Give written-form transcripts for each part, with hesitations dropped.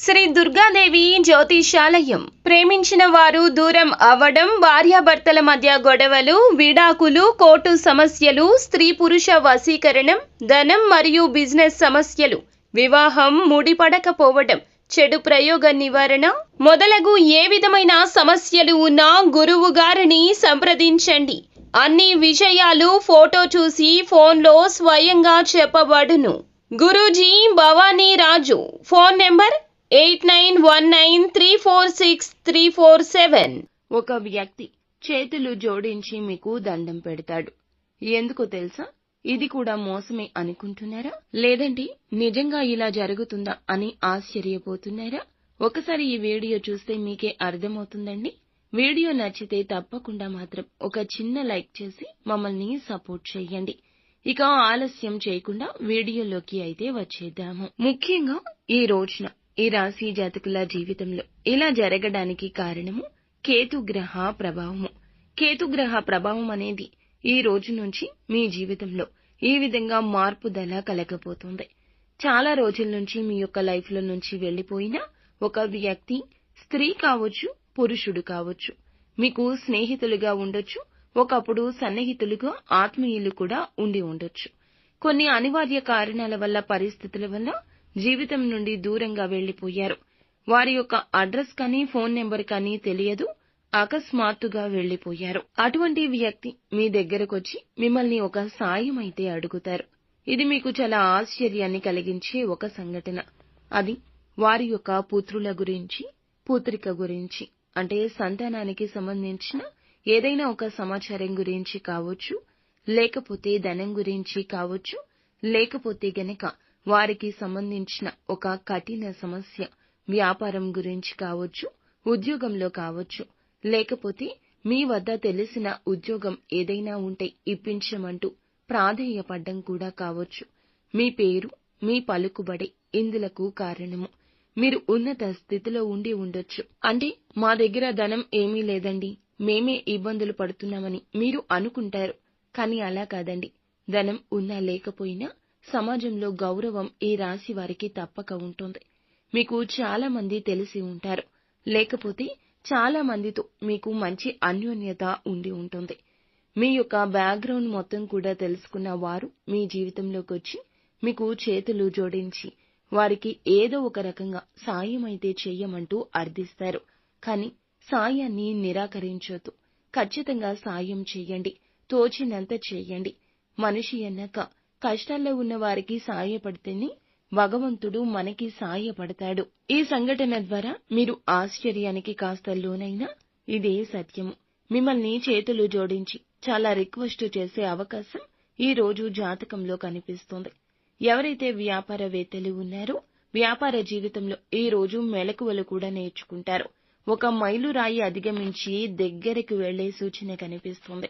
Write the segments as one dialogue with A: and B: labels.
A: శ్రీ దుర్గాదేవి జ్యోతిషాలయం. ప్రేమించిన వారు దూరం అవ్వడం, భార్యాభర్తల మధ్య గొడవలు, విడాకులు, కోర్టు సమస్యలు, స్త్రీ పురుష వశీకరణం, ధనం మరియు బిజినెస్ సమస్యలు, వివాహం ముడిపడకపోవడం, చెడు ప్రయోగ నివారణ మొదలగు ఏ విధమైన సమస్యలు ఉన్నా గురువు గారిని సంప్రదించండి. అన్ని విషయాలు ఫోటో చూసి ఫోన్లో స్వయంగా చెప్పబడును. గురూజీ భవానీ రాజు. Phone number 8919346347. ఒక వ్యక్తి చేతులు జోడించి మీకు దండం పెడతాడు. ఎందుకో తెలుసా? ఇది కూడా మోసమే అనుకుంటున్నారా? లేదంటే నిజంగా ఇలా జరుగుతుందా అని ఆశ్చర్యపోతున్నారా? ఒకసారి ఈ వీడియో చూస్తే మీకే అర్థమవుతుందండి. వీడియో నచ్చితే తప్పకుండా మాత్రం ఒక చిన్న లైక్ చేసి మమ్మల్ని సపోర్ట్ చేయండి. ఇక ఆలస్యం చేయకుండా వీడియోలోకి అయితే వచ్చేద్దాము. ముఖ్యంగా ఈ రోజున ఈ రాశి జాతకుల జీవితంలో ఇలా జరగడానికి కారణము కేతుగ్రహ ప్రభావము. కేతుగ్రహ ప్రభావం అనేది ఈ రోజు నుంచి మీ జీవితంలో ఈ విధంగా మార్పుదల కలగబోతుంది. చాలా రోజుల నుంచి మీ యొక్క లైఫ్ లో నుంచి వెళ్లిపోయిన ఒక వ్యక్తి, స్త్రీ కావచ్చు, పురుషుడు కావచ్చు, మీకు స్నేహితులుగా ఉండొచ్చు, ఒకప్పుడు సన్నిహితులుగా ఆత్మీయులు కూడా ఉండి ఉండొచ్చు. కొన్ని అనివార్య కారణాల వల్ల, పరిస్థితుల వల్ల జీవితం నుండి దూరంగా వెళ్లిపోయారు. వారి యొక్క అడ్రస్ కానీ ఫోన్ నెంబర్ కానీ తెలియదు, అకస్మాత్తుగా వెళ్లిపోయారు. అటువంటి వ్యక్తి మీ దగ్గరకొచ్చి మిమ్మల్ని ఒక సాయం అయితే అడుగుతారు. ఇది మీకు చాలా ఆశ్చర్యాన్ని కలిగించే ఒక సంఘటన. అది వారి యొక్క పుత్రుల గురించి, పుత్రిక గురించి, అంటే సంతానానికి సంబంధించిన ఏదైనా ఒక సమాచారం గురించి కావచ్చు, లేకపోతే ధనం గురించి కావచ్చు, లేకపోతే గనక వారికి సంబంధించిన ఒక కఠిన సమస్య, వ్యాపారం గురించి కావచ్చు, ఉద్యోగంలో కావచ్చు, లేకపోతే మీ వద్ద తెలిసిన ఉద్యోగం ఏదైనా ఉంటే ఇప్పించమంటూ ప్రాధేయపడ్డం కూడా కావచ్చు. మీ పేరు, మీ పలుకుబడి ఇందులకు కారణము. మీరు ఉన్నత స్థితిలో ఉండి ఉండొచ్చు. అంటే మా దగ్గర ధనం ఏమీ లేదండి, మేమే ఇబ్బందులు పడుతున్నామని మీరు అనుకుంటారు. కానీ అలా కాదండి. ధనం ఉన్నా లేకపోయినా సమాజంలో గౌరవం ఈ రాశి వారికి తప్పక ఉంటుంది. మీకు చాలా మంది తెలిసి ఉంటారు, లేకపోతే చాలా మందితో మీకు మంచి అన్యోన్యత ఉండి ఉంటుంది. మీ యొక్క బ్యాక్గ్రౌండ్ మొత్తం కూడా తెలుసుకున్న వారు మీ జీవితంలోకి వచ్చి మీకు చేతులు జోడించి వారికి ఏదో ఒక రకంగా సాయం అయితే చెయ్యమంటూ అర్థిస్తారు. కానీ సాయాన్ని నిరాకరించొద్దు. ఖచ్చితంగా సాయం చెయ్యండి, తోచినంత చెయ్యండి. మనిషి అన్నాక కష్టాల్లో ఉన్న వారికి సాయపడితేనే భగవంతుడు మనకి సాయపడతాడు. ఈ సంఘటన ద్వారా మీరు ఆశ్చర్యానికి కాస్త లోనైనా ఇదే సత్యము. మిమ్మల్ని చేతులు జోడించి చాలా రిక్వెస్ట్ చేసే అవకాశం ఈ రోజు జాతకంలో కనిపిస్తుంది. ఎవరైతే వ్యాపారవేత్తలు ఉన్నారో వ్యాపార జీవితంలో ఈ రోజు మెలకువలు కూడా నేర్చుకుంటారు. ఒక మైలురాయి అధిగమించి దగ్గరికి వెళ్లే సూచన కనిపిస్తుంది.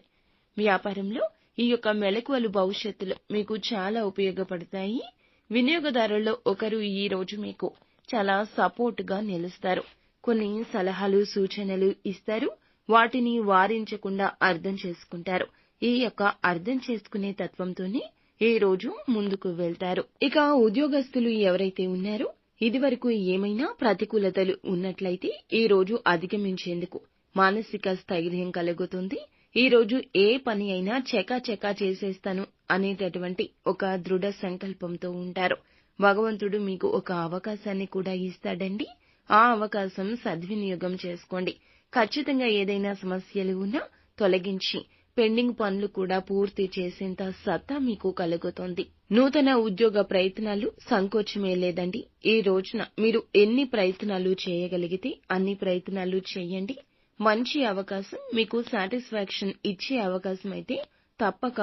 A: వ్యాపారంలో ఈ యొక్క మెలకువలు భవిష్యత్తులో మీకు చాలా ఉపయోగపడతాయి. వినియోగదారుల్లో ఒకరు ఈ రోజు మీకు చాలా సపోర్ట్ గా నిలుస్తారు. కొన్ని సలహాలు, సూచనలు ఇస్తారు. వాటిని వారించకుండా అర్థం చేసుకుంటారు. ఈ యొక్క అర్థం చేసుకునే తత్వంతోనే ఈ రోజు ముందుకు వెళ్తారు. ఇక ఉద్యోగస్తులు ఎవరైతే ఉన్నారో ఇదివరకు ఏమైనా ప్రతికూలతలు ఉన్నట్లయితే ఈ రోజు అధిగమించేందుకు మానసిక స్థైర్యం కలుగుతుంది. ఈ రోజు ఏ పని అయినా చకాచకా చేసేస్తాను అనేటటువంటి ఒక దృఢ సంకల్పంతో ఉంటారు. భగవంతుడు మీకు ఒక అవకాశాన్ని కూడా ఇస్తాడండి. ఆ అవకాశం సద్వినియోగం చేసుకోండి. ఖచ్చితంగా ఏదైనా సమస్యలు ఉన్నా తొలగించి పెండింగ్ పనులు కూడా పూర్తి చేసేంత సత్తా మీకు కలుగుతుంది. నూతన ఉద్యోగ ప్రయత్నాలు సంకోచమే లేదండి. ఈ రోజున మీరు ఎన్ని ప్రయత్నాలు చేయగలిగితే అన్ని ప్రయత్నాలు చేయండి. మంచి అవకాశం, మీకు సాటిస్ఫాక్షన్ ఇచ్చే అవకాశం అయితే తప్పక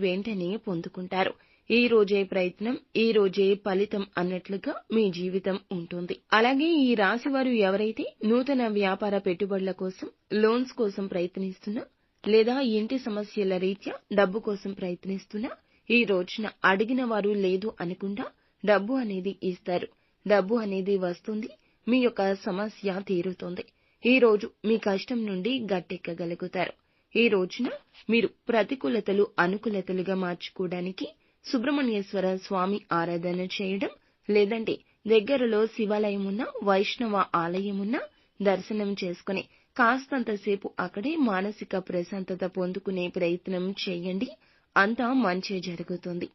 A: వెంటనే పొందుకుంటారు. ఈ రోజే ప్రయత్నం, ఈ రోజే ఫలితం అన్నట్లుగా మీ జీవితం ఉంటుంది. అలాగే ఈ రాశి వారు ఎవరైతే నూతన వ్యాపార పెట్టుబడుల కోసం, లోన్స్ కోసం ప్రయత్నిస్తున్నా, లేదా ఇంటి సమస్యల రీత్యా డబ్బు కోసం ప్రయత్నిస్తున్నా, ఈ రోజున అడిగిన వారు లేదు అనకుండా డబ్బు అనేది ఇస్తారు. డబ్బు అనేది వస్తుంది. మీ యొక్క సమస్య తీరుతుంది. ఈ రోజు మీ కష్టం నుండి గట్టెక్కగలుగుతారు. ఈ రోజున మీరు ప్రతికూలతలు అనుకూలతలుగా మార్చుకోవడానికి సుబ్రహ్మణ్యేశ్వర స్వామి ఆరాధన చేయడం, లేదంటే దగ్గరలో శివాలయమున్నా, వైష్ణవ ఆలయమున్నా దర్శనం చేసుకుని కాస్తంతసేపు అక్కడే మానసిక ప్రశాంతత పొందుకునే ప్రయత్నం చేయండి. అంతా మంచే జరుగుతుంది.